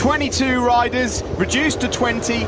22 riders, reduced to 20.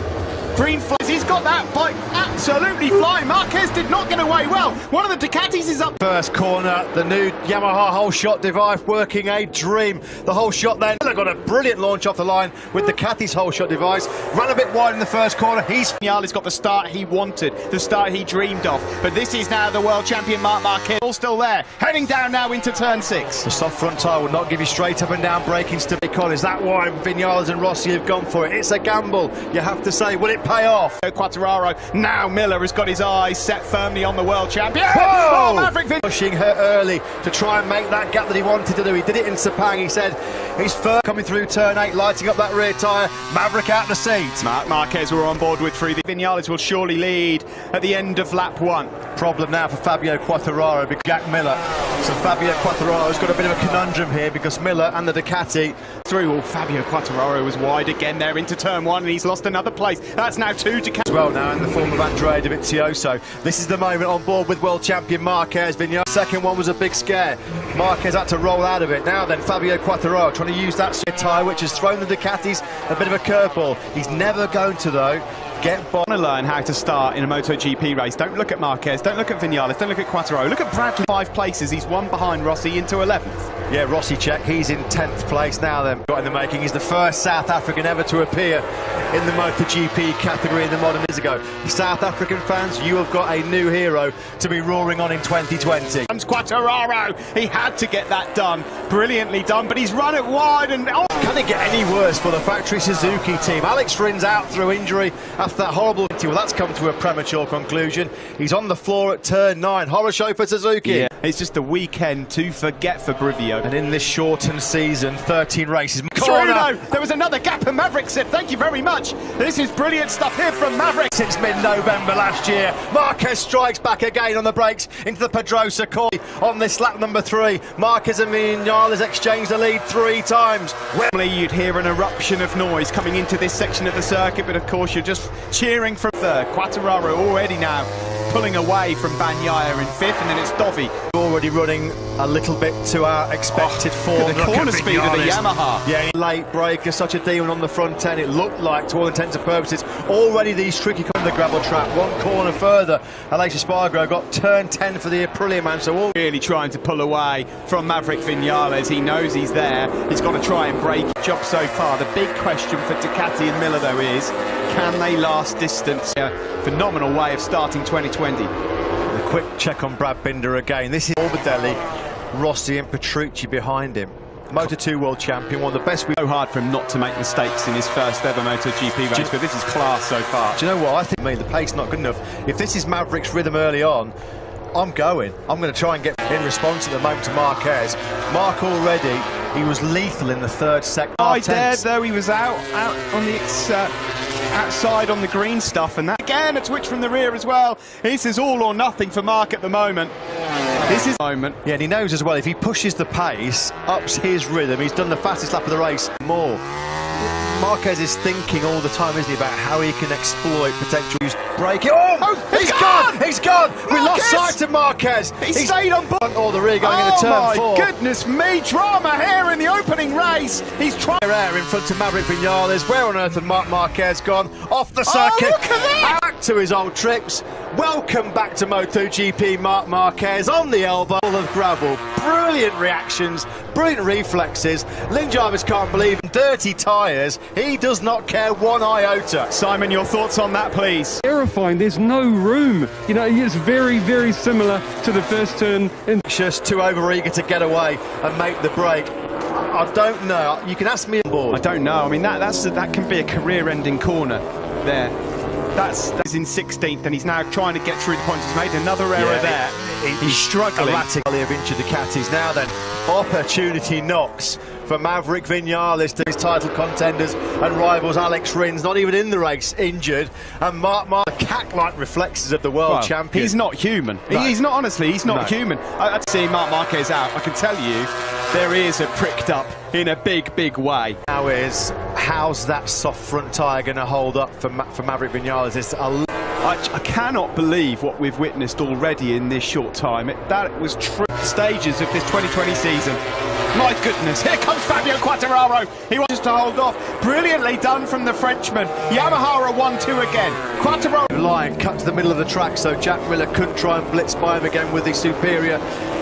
Green flags, he's got that bike absolutely flying. Marquez did not get away well. One of the Ducatis is up. First corner, the new Yamaha whole shot device working a dream. The whole shot then got a brilliant launch off the line with the Ducati's whole shot device. Ran a bit wide in the first corner. Vinales got the start he wanted, the start he dreamed of. But this is now the world champion Marc Marquez, all still there. Heading down now into turn 6. The soft front tyre will not give you straight up and down braking stability. Is that why Vinales and Rossi have gone for it? It's a gamble, you have to say. Will it pay off? Quartararo, now Miller has got his eyes set firmly on the world champion. Whoa! Oh, Maverick pushing her early to try and make that gap that he wanted to do. He did it in Sepang. He said he's first coming through turn 8, lighting up that rear tyre. Maverick out the seat. Marc Marquez were on board with 3. Vinales will surely lead at the end of lap 1. Problem now for Fabio Quartararo because Jack Miller. So Fabio Quartararo's got a bit of a conundrum here because Miller and the Ducati through. Oh, Fabio Quartararo was wide again there into turn 1 and he's lost another place. That's now 2 Ducati. As well now in the form of Andrea Dovizioso. This is the moment on board with world champion Marquez. Vinales. Second one was a big scare. Marquez had to roll out of it. Now then Fabio Quartararo trying to use that tyre which has thrown the Ducatis a bit of a curveball. He's never going to though get by. To learn how to start in a MotoGP race. Don't look at Marquez, don't look at Vinales, don't look at Quartararo. Look at Bradley. 5 places, he's 1 behind Rossi into 11th. Yeah, Rossi check, he's in 10th place now then. Got in the making, he's the first South African ever to appear in the MotoGP category in the modern years ago. South African fans, you have got a new hero to be roaring on in 2020. Comes Quartararo, he had to get that done. Brilliantly done, but he's run it wide and oh. Can it get any worse for the factory Suzuki team? Alex Rins out through injury after that horrible. Well, that's come to a premature conclusion. He's on the floor at turn 9. Horror show for Suzuki. Yeah, it's just a weekend to forget for Vidio. And in this shortened season, 13 races. Corner. There was another gap and Maverick said, thank you very much. This is brilliant stuff here from Maverick. Since mid-November last year, Marquez strikes back again on the brakes into the Pedrosa corner on this lap number 3. Marquez and Vinales exchanged the lead 3 times. Normally you'd hear an eruption of noise coming into this section of the circuit, but of course you're just cheering from third. Quartararo already now pulling away from Bagnaia in 5th, and then it's Dovi. Already running a little bit to our expected form. The corner speed of the Yamaha. Yeah, late breaker, such a demon on the front end. It looked like, to all intents and purposes, already these tricky on the gravel trap. 1 corner further, Aleix Espargaro got turn 10 for the Aprilia man. So all really trying to pull away from Maverick Vinales. He knows he's there. He's got to try and break. Job so far. The big question for Ducati and Miller though is, can they last distance? A phenomenal way of starting 2020. A quick check on Brad Binder again. This is Morbidelli, Rossi and Petrucci behind him. Moto2 world champion, one of the best. So hard for him not to make mistakes in his first ever MotoGP race, but this is class so far. Do you know what? I think the pace not good enough. If this is Maverick's rhythm early on, I'm going to try and get in response at the moment to Marquez. Marc already, he was lethal in the 3rd sector. I dared though, he was out on the outside on the green stuff, and that again a twitch from the rear as well. This is all or nothing for Marc at the moment. This is the moment. Yeah, and he knows as well, if he pushes the pace, ups his rhythm, he's done the fastest lap of the race more. Marquez is thinking all the time, isn't he, about how he can exploit potential break. He's gone! He's gone! We lost sight of Marquez. He's stayed on board. Or the rear going into turn 4. Oh my goodness me, drama here in the opening race. He's trying air in front of Maverick Vinales. Where on earth had Marc Marquez gone? Off the circuit. Oh, look at that! Back to his old tricks. Welcome back to MotoGP, Marc Marquez on the elbow of gravel. Brilliant reactions, brilliant reflexes. Lynn Jarvis can't believe in dirty tyres. He does not care 1 iota. Simon, your thoughts on that, please? Terrifying. There's no room. You know, it's very, very similar to the first turn. Just too over-eager to get away and make the break. I don't know. You can ask me on board. I don't know. I mean, that can be a career-ending corner there. That's in 16th, and he's now trying to get through the points. He's made another error there. He's struggling. Erratically of injured Ducatis. Now then, opportunity knocks for Maverick Vinales to his title contenders and rivals. Alex Rins, not even in the race, injured. And Marc cat-like reflexes of the world champion. He's not human. No. He's not, honestly, he's not human. I'd see Marc Marquez out. I can tell you, their ears are pricked up in a big, big way. Now is, how's that soft front tyre going to hold up for Maverick Vinales? It's I cannot believe what we've witnessed already in this short time. That was true stages of this 2020 season. My goodness, here comes Fabio Quartararo. He wants to hold off. Brilliantly done from the Frenchman. Yamaha are 1-2 again. Quartararo. Line cut to the middle of the track, so Jack Miller couldn't try and blitz by him again with the superior.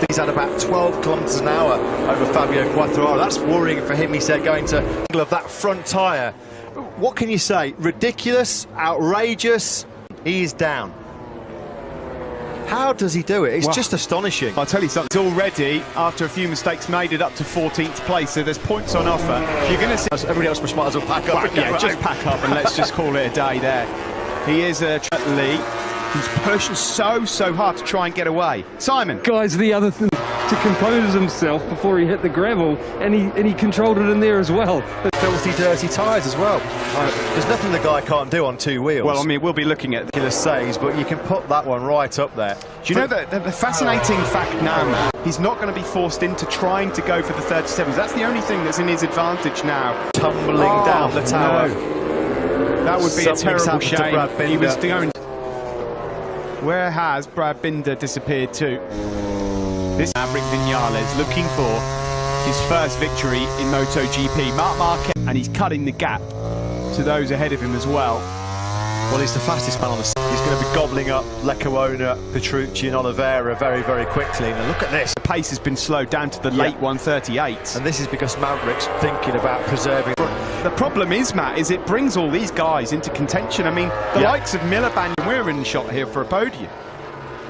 He's had about 12 kilometres an hour over Fabio Quartararo. That's worrying for him, he said, going to angle of that front tyre. What can you say? Ridiculous, outrageous. He is down. How does he do it? It's just astonishing. I'll tell you something, it's already, after a few mistakes, made it up to 14th place, so there's points on offer. You're going to see... Everybody else might as well pack up. Well, yeah, just pack up and let's just call it a day there. He is a Lee. He's pushing so hard to try and get away. Simon. Guys, the other thing, to compose himself before he hit the gravel, and he controlled it in there as well. Filthy, dirty tyres as well. There's nothing the guy can't do on two wheels. Well, I mean, we'll be looking at the saves, but you can put that one right up there. Do you know that the fascinating fact now, Matt, he's not going to be forced into trying to go for the 37s. That's the only thing that's in his advantage now. Tumbling down the tower. No. That would be a terrible shame. He was going. Where has Brad Binder disappeared to? This Maverick Vinales looking for his first victory in MotoGP. Marc Marquez, and he's cutting the gap to those ahead of him as well. Well, he's the fastest man on the... He's going to be gobbling up Leccaona, Petrucci and Oliveira very quickly. Now look at this. The pace has been slowed down to the late 138s. And this is because Maverick's thinking about preserving... The problem is, Matt, is it brings all these guys into contention. I mean, the likes of Miliband, we're in shot here for a podium.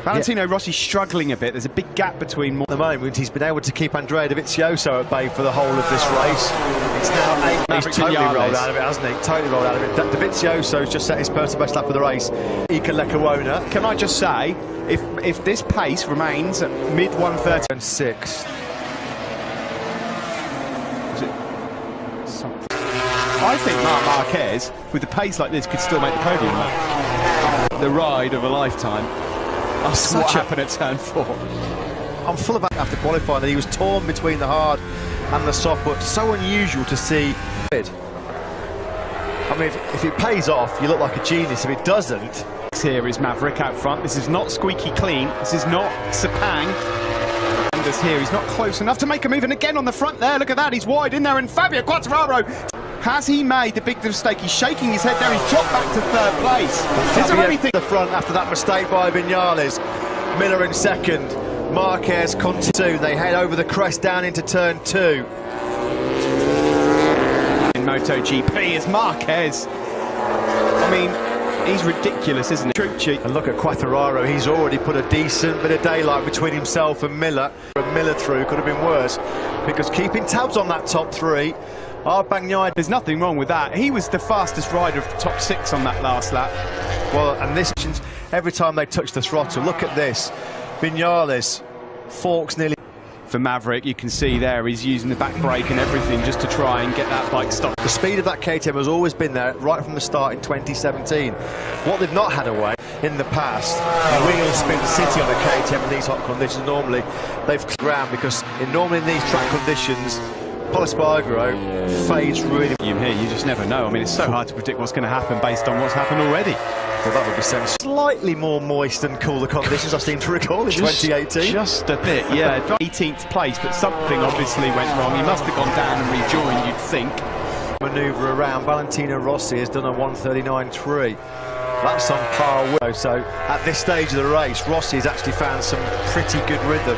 Valentino Rossi's struggling a bit. There's a big gap between... At the moment, he's been able to keep Andrea Dovizioso at bay for the whole of this race. It's now 8. He's totally rolled out of it, hasn't he? Totally rolled out of it. Dovizioso's just set his personal best lap of the race. Leccaona. Can I just say, if this pace remains at mid-130... And 6. I think Marc Marquez, with the pace like this, could still make the podium. The ride of a lifetime. That's what happened at turn 4. I'm full of after qualifying that he was torn between the hard and the soft, but so unusual to see. I mean, if it pays off, you look like a genius. If it doesn't... Here is Maverick out front. This is not squeaky clean. This is not Sepang. And this here, he's not close enough to make a move. And again on the front there, look at that, he's wide in there. And Fabio Quartararo, has he made the big mistake? He's shaking his head there. He's dropped back to 3rd place. Is there anything... The front after that mistake by Vinales. Miller in 2nd. Marquez continues. They head over the crest down into turn 2. In MotoGP is Marquez. I mean, he's ridiculous, isn't he? Petrucci. And look at Quartararo. He's already put a decent bit of daylight between himself and Miller. Miller through could have been worse, because keeping tabs on that top 3. There's nothing wrong with that. He was the fastest rider of the top 6 on that last lap. Well, and this, every time they touch the throttle, look at this. Vinales forks nearly. For Maverick, you can see there he's using the back brake and everything just to try and get that bike stopped. The speed of that KTM has always been there right from the start in 2017. What they've not had away in the past, wheel spin city on a KTM in these hot conditions normally, they've ground because normally in these track conditions, Polispargro fades really. Here, you just never know. I mean, it's so hard to predict what's going to happen based on what's happened already. Well, that would be sense. Slightly more moist and cooler conditions I seem to recall in 2018. Just a bit, yeah. 18th place, but something obviously went wrong. He must have gone down and rejoined, you'd think. Manoeuvre around. Valentino Rossi has done a 1:39.3. That's on par with. So at this stage of the race, Rossi has actually found some pretty good rhythm.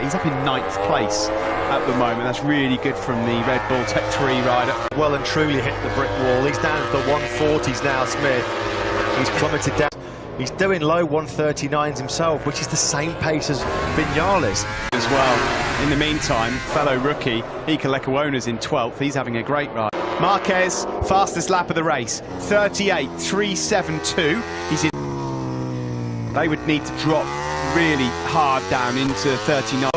He's up in 9th place at the moment. That's really good from the Red Bull Tech 3 rider. Well and truly hit the brick wall. He's down to the 140s now, Smith. He's plummeted down. He's doing low 139s himself, which is the same pace as Vinales. As well. In the meantime, fellow rookie, Leccaona's in 12th. He's having a great ride. Marquez, fastest lap of the race, 38.372. He's in. They would need to drop really hard down into 39.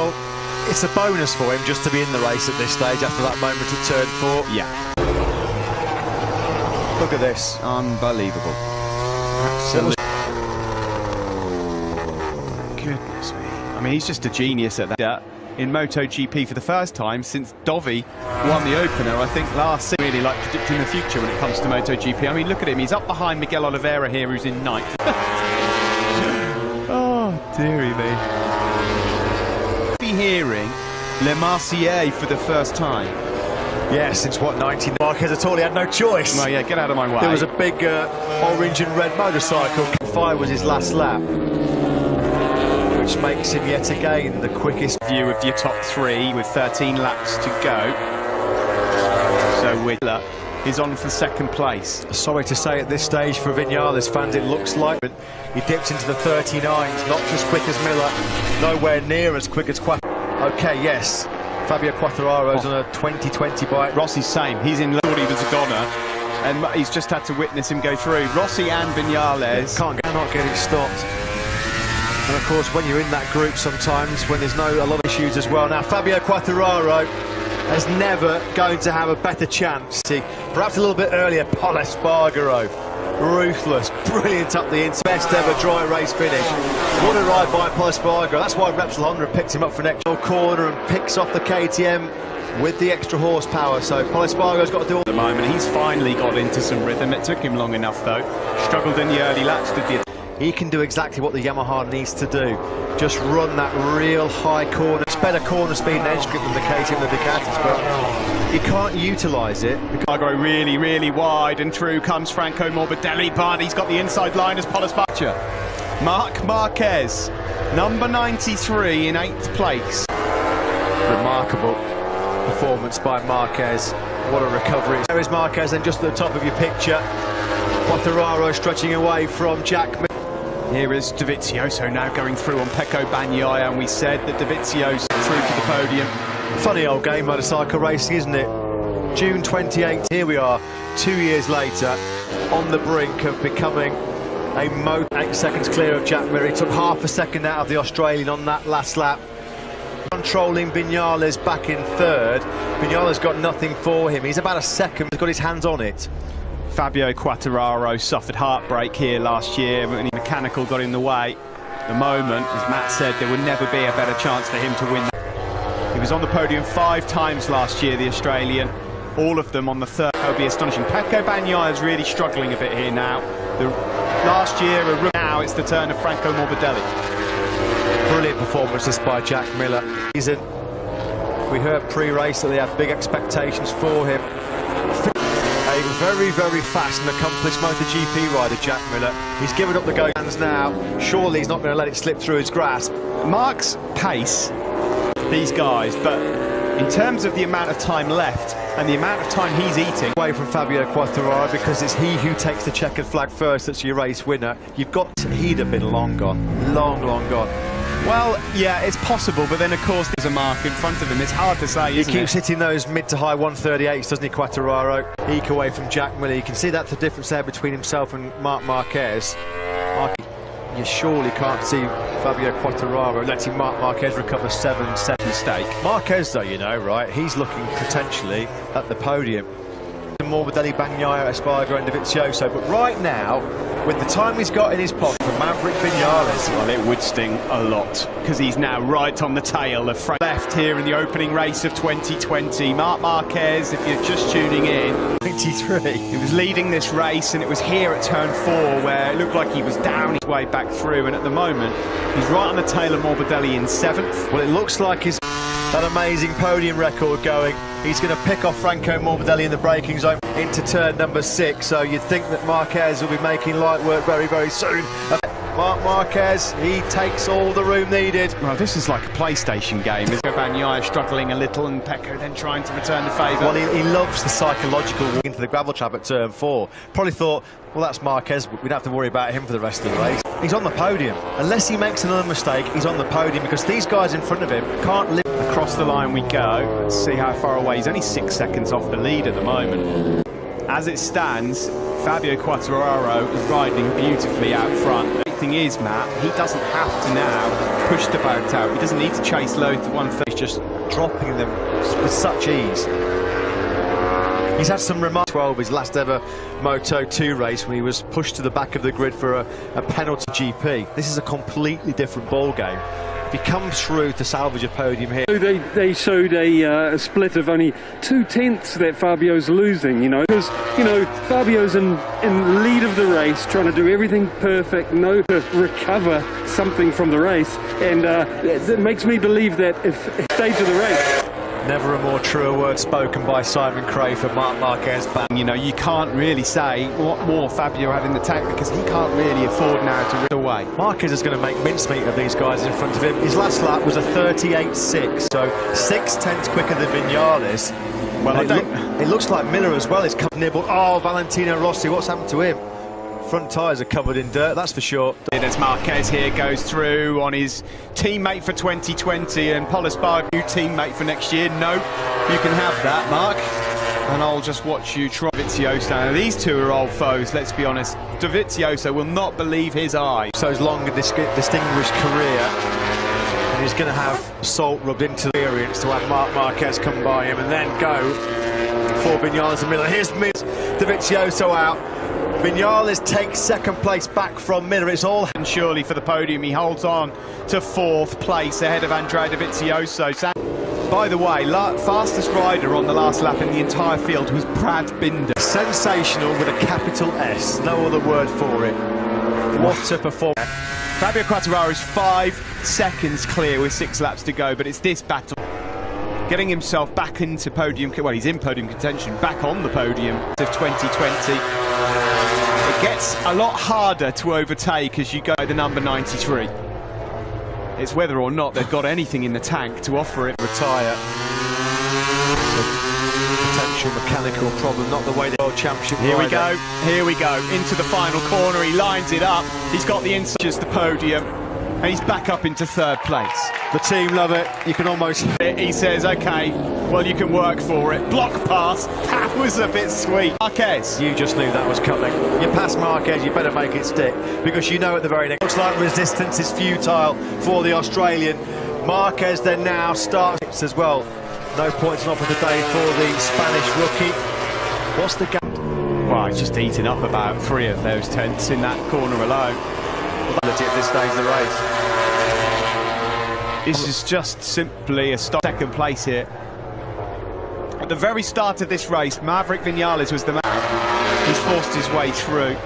It's a bonus for him just to be in the race at this stage after that moment at turn 4. Yeah. Look at this. Unbelievable. Absolutely. Goodness me. I mean, he's just a genius at that. In MotoGP for the first time since Dovi won the opener, I think last season. Really like predicting the future when it comes to MotoGP. I mean, look at him. He's up behind Miguel Oliveira here, who's in 9th. Oh, dearie me. Be hearing Le Marseillais for the first time. Yeah, since what, 19? Marquez at all, he had no choice. Well, yeah, get out of my way. There was a big orange and red motorcycle. 5 was his last lap, which makes him yet again the quickest. View of your top 3 with 13 laps to go. So Whitler is on for second place. Sorry to say at this stage for Vinales fans, it looks like he dips into the 39s, not as quick as Miller, nowhere near as quick as Okay, yes, Fabio Quartararo's on a 2020 bike. Rossi's same, he's in, thought he was a goner, and he's just had to witness him go through. Rossi and Vinales cannot get it stopped. And of course, when you're in that group sometimes, when there's a lot of issues as well. Now, Fabio Quartararo is never going to have a better chance. Perhaps a little bit earlier, Paul Espargaro, ruthless, brilliant up the inside, best ever dry race finish. What a ride by Paul Espargaro. That's why Repsol Honda picked him up for an extra corner and picks off the KTM with the extra horsepower. So Paul Espargaro's got to do all at the moment. He's finally got into some rhythm. It took him long enough though. Struggled in the early laps, did the He can do exactly what the Yamaha needs to do. Just run that real high corner. It's better corner speed and edge grip than the KTM and the Ducatis, but he can't utilise it. Cargo really, really wide, and through comes Franco Morbidelli, but he's got the inside line as Paul Espargaro. Marc Marquez, number 93 in 8th place. Remarkable performance by Marquez. What a recovery. There is Marquez, and just at the top of your picture, Quartararo stretching away from Jack. Here is Dovizioso now going through on Pecco Bagnaia, and we said that Dovizioso through to the podium. Funny old game, motorcycle racing, isn't it? June 28th, here we are, 2 years later, on the brink of becoming a moto. 8 seconds clear of Jack Miller. He took half a second out of the Australian on that last lap. Controlling Vinales back in 3rd. Vinales got nothing for him. He's about a second, he's got his hands on it. Fabio Quartararo suffered heartbreak here last year when mechanical got in the way. At the moment, as Matt said, there would never be a better chance for him to win. He was on the podium 5 times last year, the Australian, all of them on the 3rd. That would be astonishing. Pecco Bagnaia is really struggling a bit here now. Last year, now it's the turn of Franco Morbidelli. Brilliant performances by Jack Miller. We heard pre-race that they had big expectations for him. A very, very fast and accomplished MotoGP rider, Jack Miller. He's given up the go hands now. Surely he's not going to let it slip through his grasp. Marc's pace, these guys, but in terms of the amount of time left and the amount of time he's eating away from Fabio Quartararo, because it's he who takes the checkered flag first that's your race winner. He'd have been long gone, long gone. Well, yeah, it's possible, but then of course there's a Marc in front of him. It's hard to say, isn't it? He keeps hitting those mid to high 138s, doesn't he, Quartararo? Eke away from Jack Miller. You can see that's the difference there between himself and Marc Marquez. You surely can't see Fabio Quartararo letting Marc Marquez recover 7-7 mistake. Marquez, though, you know, right, he's looking potentially at the podium. Morbidelli, Bagnaia, Espargaro and Dovizioso, but right now, with the time he's got in his pocket for Maverick Vinales, well, it would sting a lot, because he's now right on the tail of Frank. Left here in the opening race of 2020. Marc Marquez, if you're just tuning in, 93. He was leading this race, and it was here at turn 4 where it looked like he was down his way back through, and at the moment, he's right on the tail of Morbidelli in 7th. Well, it looks like he's that amazing podium record going. He's going to pick off Franco Morbidelli in the braking zone into turn number 6, so you'd think that Marquez will be making light work very, very soon. Marc Marquez, he takes all the room needed. Well, this is like a PlayStation game. Bagnaia struggling a little, and Pecco then trying to return the favour. Well, he loves the psychological walk into the gravel trap at turn 4. Probably thought, well, that's Marquez, we don't have to worry about him for the rest of the race. He's on the podium. Unless he makes another mistake, he's on the podium, because these guys in front of him can't live. Across the line we go. Let's see how far away. He's only 6 seconds off the lead at the moment. As it stands, Fabio Quartararo is riding beautifully out front. The thing is, Matt, he doesn't have to now push the boat out. He doesn't need to chase low to 130. He's just dropping them with such ease. He's had some remarks. 12, his last ever Moto 2 race when he was pushed to the back of the grid for a penalty GP. This is a completely different ball game. If he comes through to salvage a podium here. They showed a split of only 2/10 that Fabio's losing, you know, because, you know, Fabio's in lead of the race, trying to do everything perfect, to recover something from the race, and it makes me believe that if stage of the race. Never a more truer word spoken by Simon Cray for Marc Marquez. You know, you can't really say what more Fabio had in the tank because he can't really afford now to rip away. Marquez is going to make mincemeat of these guys in front of him. His last lap was a 38.6, so 6/10 quicker than Vinales. Well, it looks like Miller as well is nibbled. Oh, Valentino Rossi, what's happened to him? Front tyres are covered in dirt, that's for sure. As Marquez here goes through on his teammate for 2020 and Pol Espargaro, new teammate for next year. No, you can have that, Marc. And I'll just watch you try Dovizioso. Now, these two are old foes, let's be honest. Dovizioso will not believe his eyes. So his long and distinguished career, and he's going to have salt rubbed into the experience to have Marc Marquez come by him and then go for Vinales and Miller. Here's Dovizioso out. Vinales takes second place back from Miller. It's all and surely for the podium. He holds on to fourth place ahead of Andrea Dovizioso. By the way, fastest rider on the last lap in the entire field was Brad Binder. Sensational with a capital S, no other word for it. What a performance. Fabio Quartararo is 5 seconds clear with 6 laps to go, but it's this battle. Getting himself back into podium, well, he's in podium contention, back on the podium of 2020. It gets a lot harder to overtake as you go to the number 93. It's whether or not they've got anything in the tank to offer it. Retire. Potential mechanical problem, not the way the World Championship. Here we go, into the final corner, he lines it up, he's got the inside, just the podium, and he's back up into third place. The team love it, you can almost... He says, okay, well, you can work for it. Block pass, that was a bit sweet. Marquez. You just knew that was coming. You pass Marquez, you better make it stick, because you know at the very next... Looks like resistance is futile for the Australian. Marquez then now starts as well. No points off of the day for the Spanish rookie. What's the gap? Well, he's just eating up about 3 of those tenths in that corner alone. At this stage of the race. This is just simply a second place here. At the very start of this race, Maverick Vinales was the man. He's forced his way through.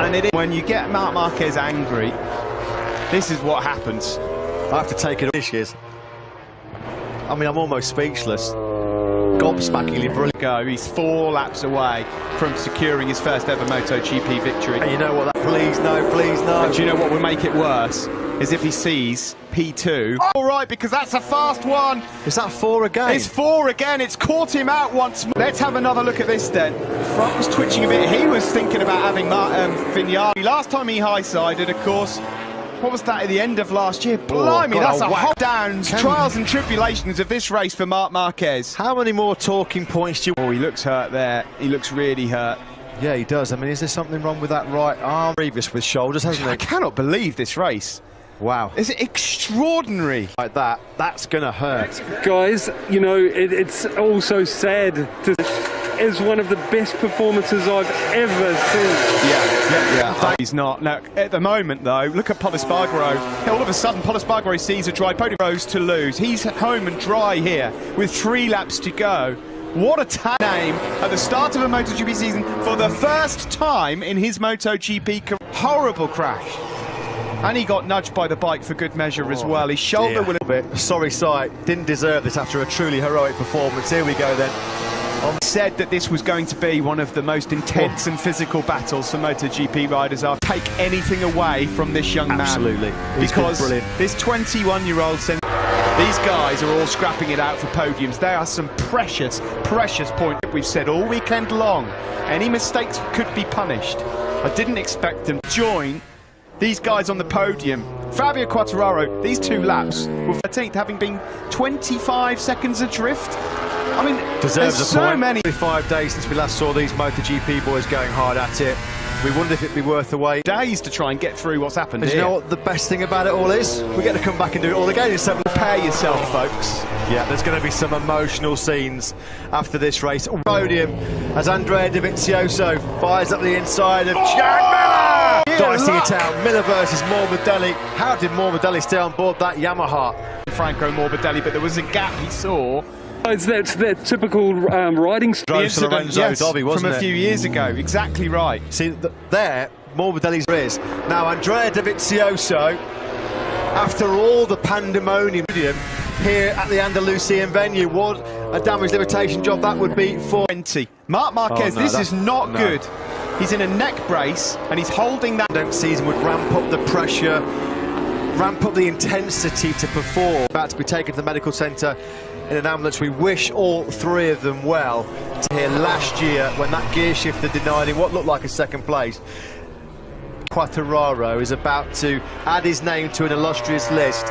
And it is when you get Marc Marquez angry, this is what happens. I have to take it dishes. I mean, I'm almost speechless. Gobsmackingly brilliant. He's 4 laps away from securing his first ever MotoGP victory. And you know what? Please no, please no. And do you know what would make it worse? Is if he sees P2. All right, because that's a fast one. Is that 4 again? It's 4 again. It's caught him out once more. Let's have another look at this then. Front was twitching a bit. He was thinking about having Vinales. Last time he high-sided, of course. What was that at the end of last year? Blimey, that's a hot downs, trials and tribulations of this race for Marc Marquez. How many more talking points do you... Oh, he looks hurt there. He looks really hurt. Yeah, he does. I mean, is there something wrong with that right arm? Previous with shoulders, hasn't he? I cannot believe this race. Wow. Is it extraordinary? Like that, that's going to hurt. Guys, you know, it's also sad to... is one of the best performances I've ever seen. Yeah. He's not. Now, at the moment, though, look at Pol Espargaro. All of a sudden, Pol Espargaro sees a dry podium. Goes to lose. He's at home and dry here with 3 laps to go. What a name at the start of a MotoGP season for the first time in his MotoGP career. Horrible crash. And he got nudged by the bike for good measure as well. His shoulder will... Sorry sight. Didn't deserve this after a truly heroic performance. Here we go then. Said that this was going to be one of the most intense and physical battles for MotoGP riders. I'll take anything away from this young man. Absolutely. Because this 21-year-old said these guys are all scrapping it out for podiums. There are some precious, precious points. We've said all weekend long, any mistakes could be punished. I didn't expect them to join these guys on the podium. Fabio Quartararo, these 2 laps were 13th, having been 25 seconds adrift. I mean, deserves there's a point. So many. 5 days since we last saw these MotoGP boys going hard at it. We wondered if it'd be worth the wait. Days to try and get through what's happened And here. you know what the best thing about it all is? We get to come back and do it all again in 7. Prepare yourself, folks. Yeah, there's going to be some emotional scenes after this race. Podium as Andrea Dovizioso fires up the inside of Jack Miller! Dicing it out, Miller versus Morbidelli. How did Morbidelli stay on board that Yamaha? Franco Morbidelli, but there was a gap he saw. It's that typical riding style. Drove to Lorenzo Dobby, wasn't from a few years ago. Exactly right. See, there, Morbidelli's is. Now, Andrea Dovizioso, after all the pandemonium here at the Andalusian venue, what a damage limitation job that would be for 20. Marc Marquez, this is not good. He's in a neck brace and he's holding that. Season would ramp up the pressure, ramp up the intensity to perform. About to be taken to the medical centre in an ambulance. We wish all 3 of them well. To here last year when that gear shifter denied him what looked like a second place. Quartararo is about to add his name to an illustrious list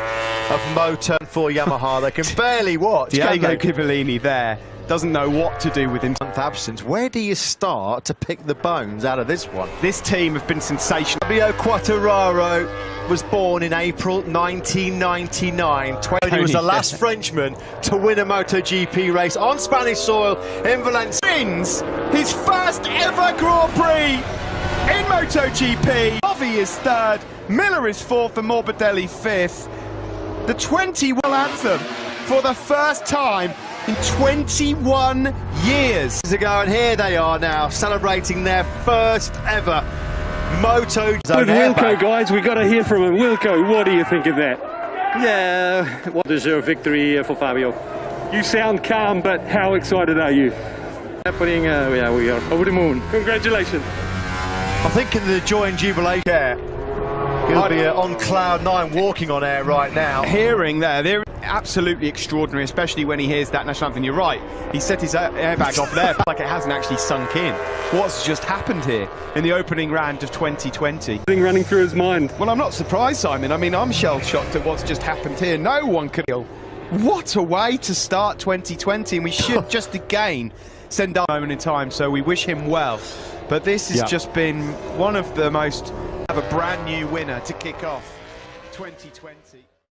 of moto for Yamaha. They can barely watch. Diego Ghibellini there doesn't know what to do with him. Absence. Where do you start to pick the bones out of this one? This team have been sensational. Fabio Quartararo was born in April 1999. He was the last Frenchman to win a MotoGP race on Spanish soil in Valencia. Wins his first ever Grand Prix in MotoGP. Bovy is 3rd, Miller is 4th, and Morbidelli 5th. The 21 anthem for the first time in 21 years ago, and here they are now celebrating their first ever Moto. With Wilco, guys, we got to hear from him. Wilco, what do you think of that? Yeah, what deserved victory for Fabio. You sound calm, but how excited are you? Happening, yeah, we are over the moon. Congratulations. I think in the joy and jubilation there, he'll be on cloud 9 walking on air right now. Hearing they're absolutely extraordinary, especially when he hears that national anthem. You're right, he set his airbag off there like it hasn't actually sunk in. What's just happened here in the opening round of 2020? Running through his mind. Well, I'm not surprised, Simon. I mean, I'm shell-shocked at what's just happened here. No one could. What a way to start 2020, and we should just again send our moment in time, so we wish him well. But this has just been one of the most of a brand new winner to kick off 2020.